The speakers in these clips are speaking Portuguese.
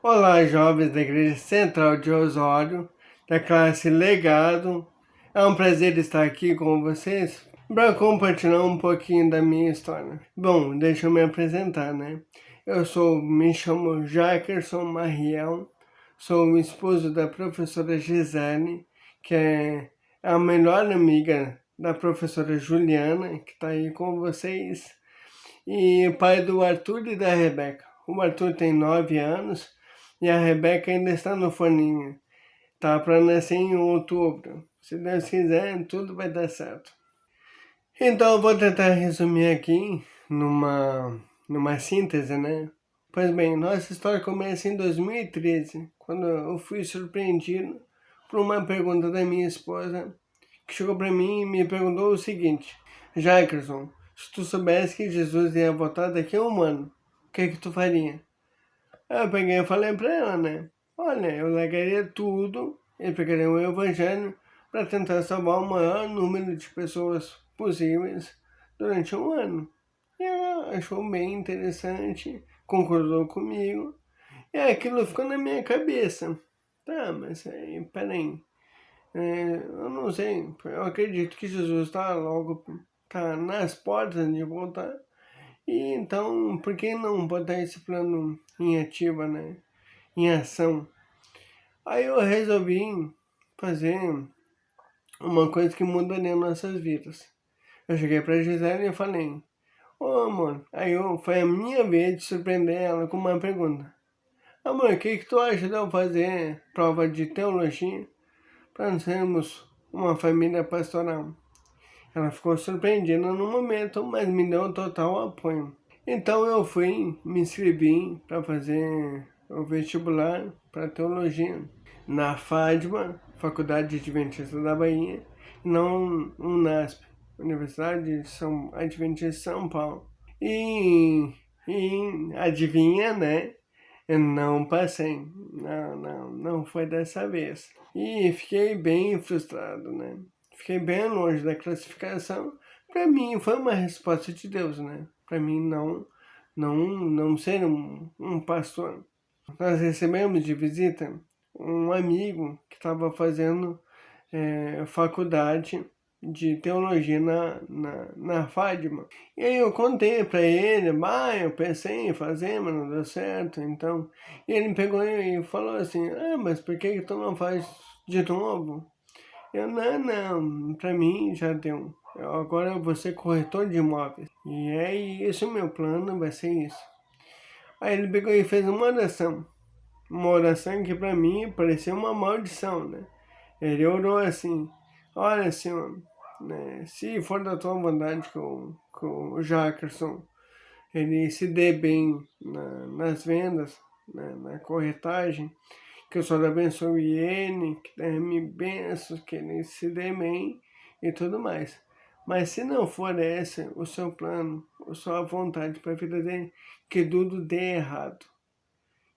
Olá, jovens da Igreja Central de Osório, da classe Legado. É um prazer estar aqui com vocês para compartilhar um pouquinho da minha história. Bom, deixa eu me apresentar, né? Me chamo Jackerson Mariel, sou o esposo da professora Gisele, que é a melhor amiga da professora Juliana, que está aí com vocês, e pai do Arthur e da Rebeca. O Arthur tem 9 anos e a Rebeca ainda está no forninho. Tá para nascer em outubro. Se Deus quiser, tudo vai dar certo. Então eu vou tentar resumir aqui numa síntese, né? Pois bem, nossa história começa em 2013, quando eu fui surpreendido por uma pergunta da minha esposa, que chegou para mim e me perguntou o seguinte: Jackerson, se tu soubesse que Jesus ia voltar daqui a um ano, o que tu faria? Aí eu peguei e falei para ela, né? Olha, eu largaria tudo e pegaria o evangelho para tentar salvar o maior número de pessoas possíveis durante um ano. E ela achou bem interessante, concordou comigo, e aquilo ficou na minha cabeça. Tá, mas aí, peraí, eu não sei, eu acredito que Jesus tá nas portas de voltar. E então, por que não botar esse plano em ativa, né? Em ação? Aí eu resolvi fazer uma coisa que mudaria nossas vidas. Eu cheguei pra Gisele e falei: Ô amor, foi a minha vez de surpreender ela com uma pergunta. Amor, o que tu acha de eu fazer prova de teologia para nós sermos uma família pastoral? Ela ficou surpreendida no momento, mas me deu total apoio. Então eu fui, me inscrevi para fazer o vestibular para teologia na FADBA, Faculdade Adventista da Bahia, e não UNASP, Universidade de Adventista de São Paulo. E adivinha, né? Eu não passei. Não foi dessa vez. E fiquei bem frustrado, né? Fiquei bem longe da classificação. Para mim foi uma resposta de Deus, né? Para mim não ser um pastor. Nós recebemos de visita um amigo que estava fazendo faculdade de teologia na FADMA. E aí eu contei para ele, eu pensei em fazer, mas não deu certo, então. E ele me pegou e falou assim, mas por que tu não faz de novo? Eu, não, para mim já deu. Agora eu vou ser corretor de imóveis. E é isso, meu plano vai ser isso. Aí ele pegou e fez uma oração que para mim parecia uma maldição, né? Ele orou assim: Olha, Senhor, né, se for da tua vontade que o Jackerson ele se dê bem nas vendas, né, na corretagem, que o Senhor abençoe ele, que dê-me bênçãos, que ele se dê bem e tudo mais. Mas se não for esse o seu plano, a sua vontade para a vida dele, que tudo dê errado.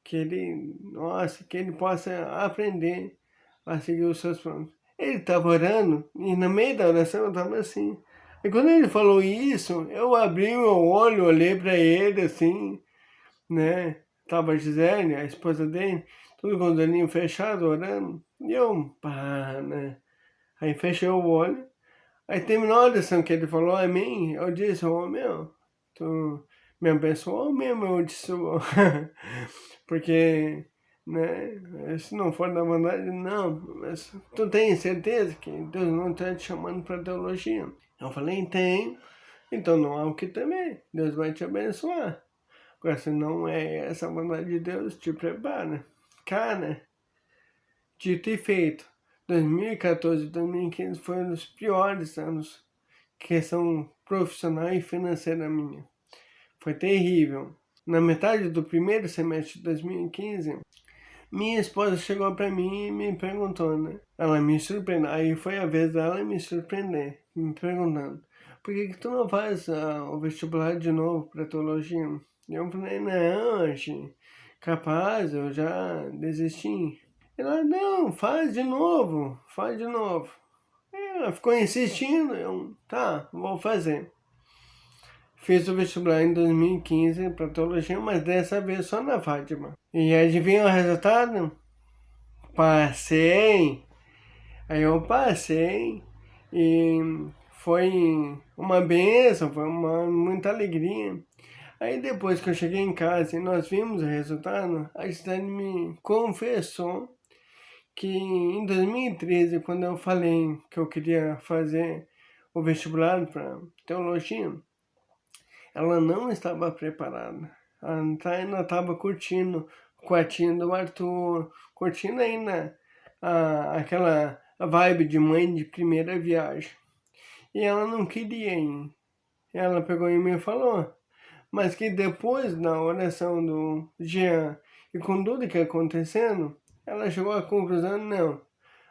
Que ele possa aprender a seguir os seus planos. Ele estava orando e no meio da oração eu estava assim. E quando ele falou isso, eu abri meu olho, olhei para ele assim, né? Tava a Gisele, a esposa dele, tudo com o olhinho fechado, orando. E eu, pá, né? Aí fechei o olho. Aí terminou a oração que ele falou amém. Eu disse, meu, tu me abençoou mesmo, eu disse, porque, né, se não for da vontade, não, mas tu tem certeza que Deus não está te chamando para teologia? Eu falei, tem, então não há o que temer, Deus vai te abençoar. Agora, se não é essa a vontade de Deus, te prepara. Cara, dito e feito, 2014 e 2015 foram os piores anos, questão profissional e financeira minha. Foi terrível. Na metade do primeiro semestre de 2015, minha esposa chegou para mim e me perguntou, né? Ela me surpreendeu. Aí foi a vez dela me surpreender, me perguntando: por que tu não faz o vestibular de novo para teologia? E eu falei: não, capaz, eu já desisti. Ela: não, faz de novo, faz de novo. Ela ficou insistindo, tá, vou fazer. Fiz o vestibular em 2015 para teologia, mas dessa vez só na Fátima. E adivinha o resultado? Passei! Aí eu passei e foi uma benção, foi muita alegria. Aí depois que eu cheguei em casa e nós vimos o resultado, a Gisele me confessou que em 2013, quando eu falei que eu queria fazer o vestibular para teologia, ela não estava preparada. Ela ainda estava curtindo o quartinho do Arthur, curtindo ainda aquela vibe de mãe de primeira viagem. E ela não queria ir. Ela pegou em mim e falou, mas que depois da oração do Jean e com tudo que acontecendo, ela chegou à conclusão, não,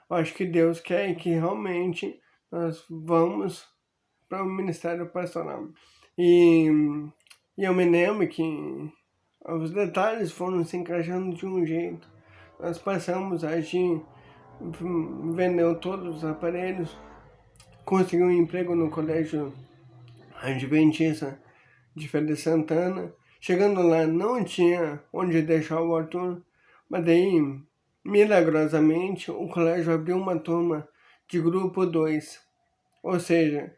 acho que Deus quer que realmente nós vamos para o ministério pastoral. E, e eu me lembro que os detalhes foram se encaixando de um jeito. Nós passamos a agir, vendeu todos os aparelhos, conseguiu um emprego no colégio Adventista de Feira de Santana. Chegando lá, não tinha onde deixar o Arthur, mas daí, milagrosamente, o colégio abriu uma turma de grupo 2. Ou seja,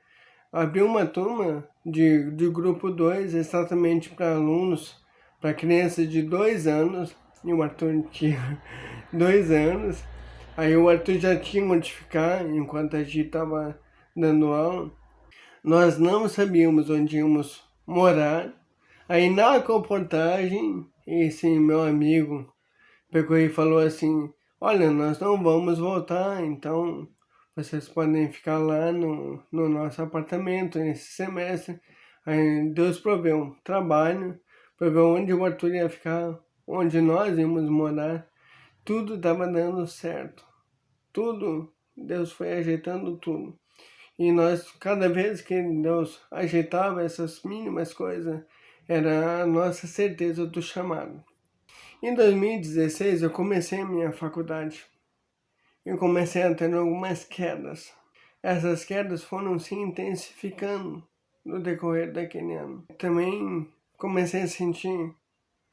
abriu uma turma de grupo 2 exatamente para alunos, para crianças de 2 anos, e o Arthur tinha 2 anos. Aí o Arthur já tinha onde ficar enquanto a gente estava dando aula. Nós não sabíamos onde íamos morar. Aí na comportagem, esse meu amigo pegou e falou assim, olha, nós não vamos voltar, então vocês podem ficar lá no nosso apartamento nesse semestre. Aí Deus proveu um trabalho, proveu onde o Arthur ia ficar, onde nós íamos morar. Tudo estava dando certo. Tudo, Deus foi ajeitando tudo. E nós, cada vez que Deus ajeitava essas mínimas coisas, era a nossa certeza do chamado. Em 2016 eu comecei a minha faculdade. Eu comecei a ter algumas quedas. Essas quedas foram se intensificando no decorrer daquele ano. Também comecei a sentir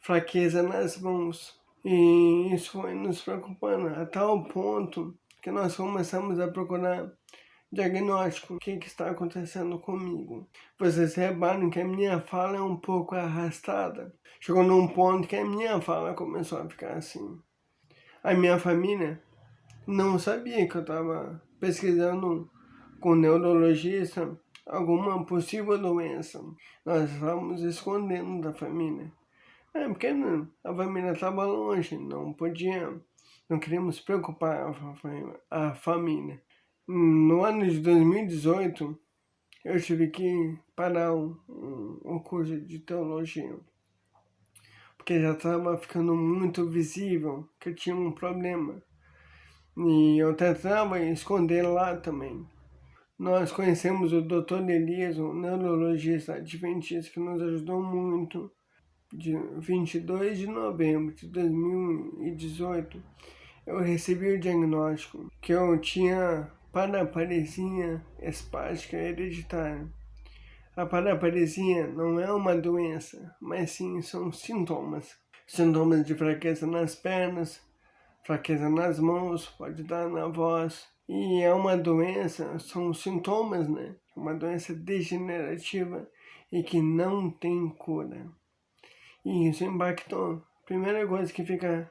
fraqueza nas mãos. E isso foi nos preocupando a tal ponto que nós começamos a procurar diagnóstico. O que está acontecendo comigo? Vocês reparam que a minha fala é um pouco arrastada. Chegou num ponto que a minha fala começou a ficar assim. A minha família não sabia que eu estava pesquisando com um neurologista alguma possível doença. Nós estávamos escondendo da família. Porque a família estava longe, não podia, não queríamos preocupar a família. No ano de 2018, eu tive que parar um curso de teologia, porque já estava ficando muito visível que eu tinha um problema. E eu tentava esconder lá também. Nós conhecemos o Dr. Elias, um neurologista adventista que nos ajudou muito. De 22 de novembro de 2018, eu recebi o diagnóstico que eu tinha paraparesia espástica hereditária. A paraparesia não é uma doença, mas sim são sintomas. Sintomas de fraqueza nas pernas, fraqueza nas mãos, pode dar na voz. E é uma doença, são sintomas, né? Uma doença degenerativa e que não tem cura. E isso impactou. Primeira coisa que fica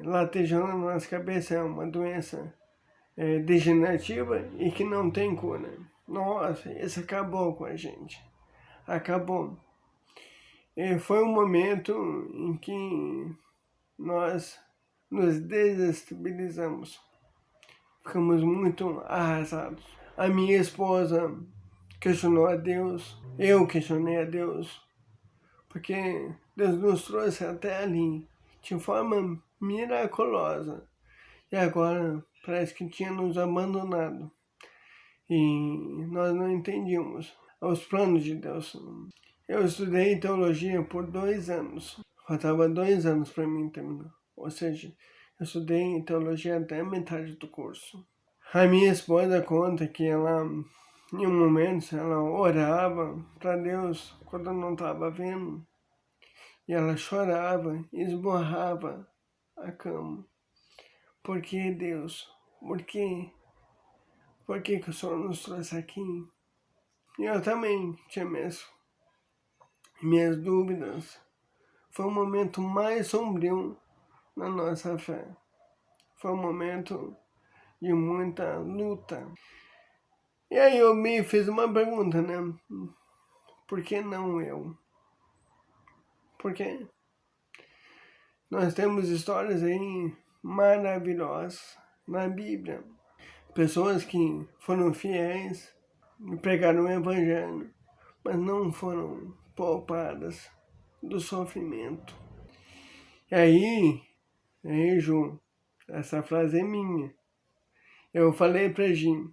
latejando na nossa cabeça é uma doença degenerativa e que não tem cura. Nossa, isso acabou com a gente. Acabou. E foi um momento em que nós nos desestabilizamos. Ficamos muito arrasados. A minha esposa questionou a Deus. Eu questionei a Deus. Porque Deus nos trouxe até ali de forma miraculosa. E agora parece que tinha nos abandonado. E nós não entendíamos os planos de Deus. Eu estudei teologia por 2 anos. Faltava 2 anos para mim terminar. Ou seja, eu estudei teologia até a metade do curso. A minha esposa conta que ela Em um momento ela orava para Deus quando não estava vendo. E ela chorava, esborrava a cama. Por que, Deus? Por quê? Por que o Senhor nos trouxe aqui? E eu também tinha minhas dúvidas. Foi o momento mais sombrio na nossa fé. Foi um momento de muita luta. E aí eu me fiz uma pergunta, né? Por que não eu? Por quê? Nós temos histórias aí maravilhosas na Bíblia. Pessoas que foram fiéis e pregaram o Evangelho, mas não foram poupadas do sofrimento. E aí, Ju, essa frase é minha. Eu falei pra Jim,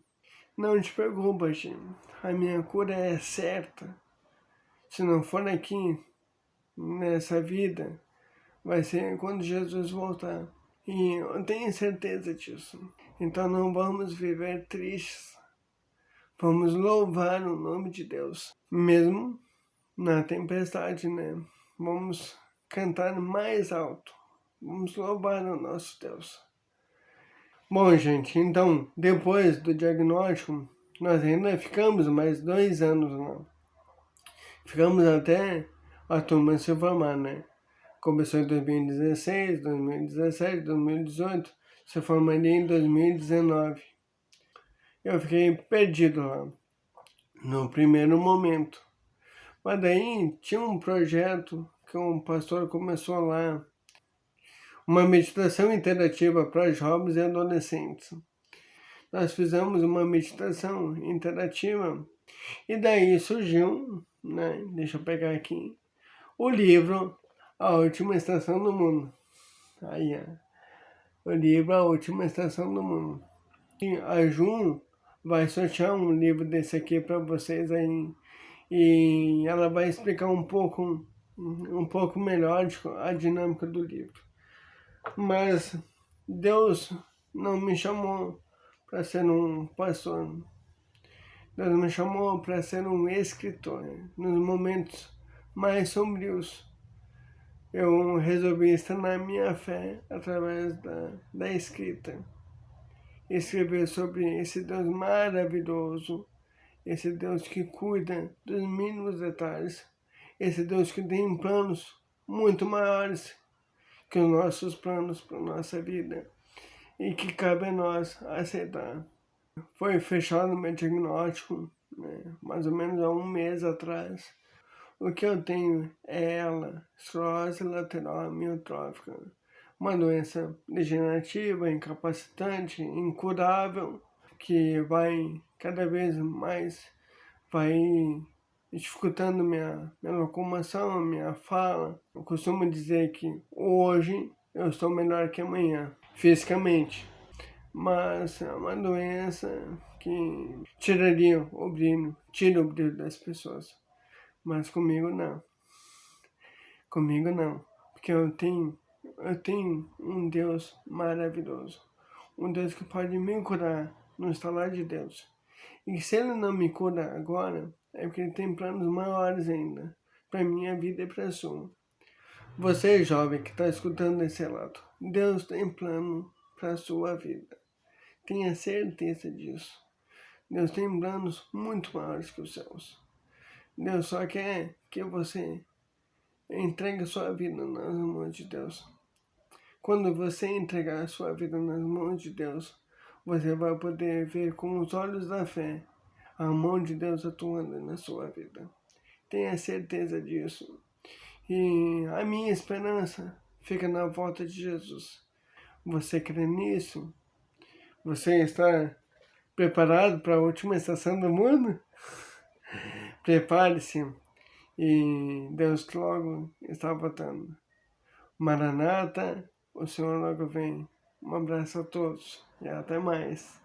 não te preocupa, Jim, a minha cura é certa. Se não for aqui, nessa vida, vai ser quando Jesus voltar. E eu tenho certeza disso. Então não vamos viver tristes. Vamos louvar o nome de Deus. Mesmo na tempestade, né? Vamos cantar mais alto. Vamos louvar o nosso Deus. Bom, gente, então, depois do diagnóstico, nós ainda ficamos mais 2 anos lá. Ficamos até a turma se formar, né? Começou em 2016, 2017, 2018, se formaria em 2019. Eu fiquei perdido lá, no primeiro momento. Mas daí tinha um projeto que um pastor começou lá, uma meditação interativa para jovens e adolescentes. Nós fizemos uma meditação interativa e daí surgiu, né, deixa eu pegar aqui, o livro A Última Estação do Mundo. Aí, o livro A Última Estação do Mundo. E a Ju vai sortear um livro desse aqui para vocês aí e ela vai explicar um pouco melhor a dinâmica do livro. Mas Deus não me chamou para ser um pastor. Deus me chamou para ser um escritor. Nos momentos mais sombrios, eu resolvi estar na minha fé através da escrita. Escrever sobre esse Deus maravilhoso, esse Deus que cuida dos mínimos detalhes, esse Deus que tem planos muito maiores que os nossos planos para a nossa vida e que cabe a nós aceitar. Foi fechado o meu diagnóstico, né, mais ou menos há 1 mês atrás. O que eu tenho é esclerose lateral amiotrófica, uma doença degenerativa, incapacitante, incurável, que vai cada vez mais dificultando minha locomoção, minha fala. Eu costumo dizer que hoje eu estou melhor que amanhã, fisicamente. Mas é uma doença que tira o brilho das pessoas. Mas comigo não. Comigo não. Porque eu tenho um Deus maravilhoso. Um Deus que pode me curar no estalar de Deus. E se Ele não me cura agora, é porque Ele tem planos maiores ainda. Para minha vida e para a sua. Você, jovem, que está escutando esse relato. Deus tem plano para a sua vida. Tenha certeza disso. Deus tem planos muito maiores que os seus. Deus só quer que você entregue a sua vida nas mãos de Deus. Quando você entregar a sua vida nas mãos de Deus, você vai poder ver com os olhos da fé a mão de Deus atuando na sua vida. Tenha certeza disso. E a minha esperança fica na volta de Jesus. Você crê nisso? Você está preparado para a última estação do mundo? Prepare-se e Deus logo está voltando. Maranata, o Senhor logo vem. Um abraço a todos e até mais.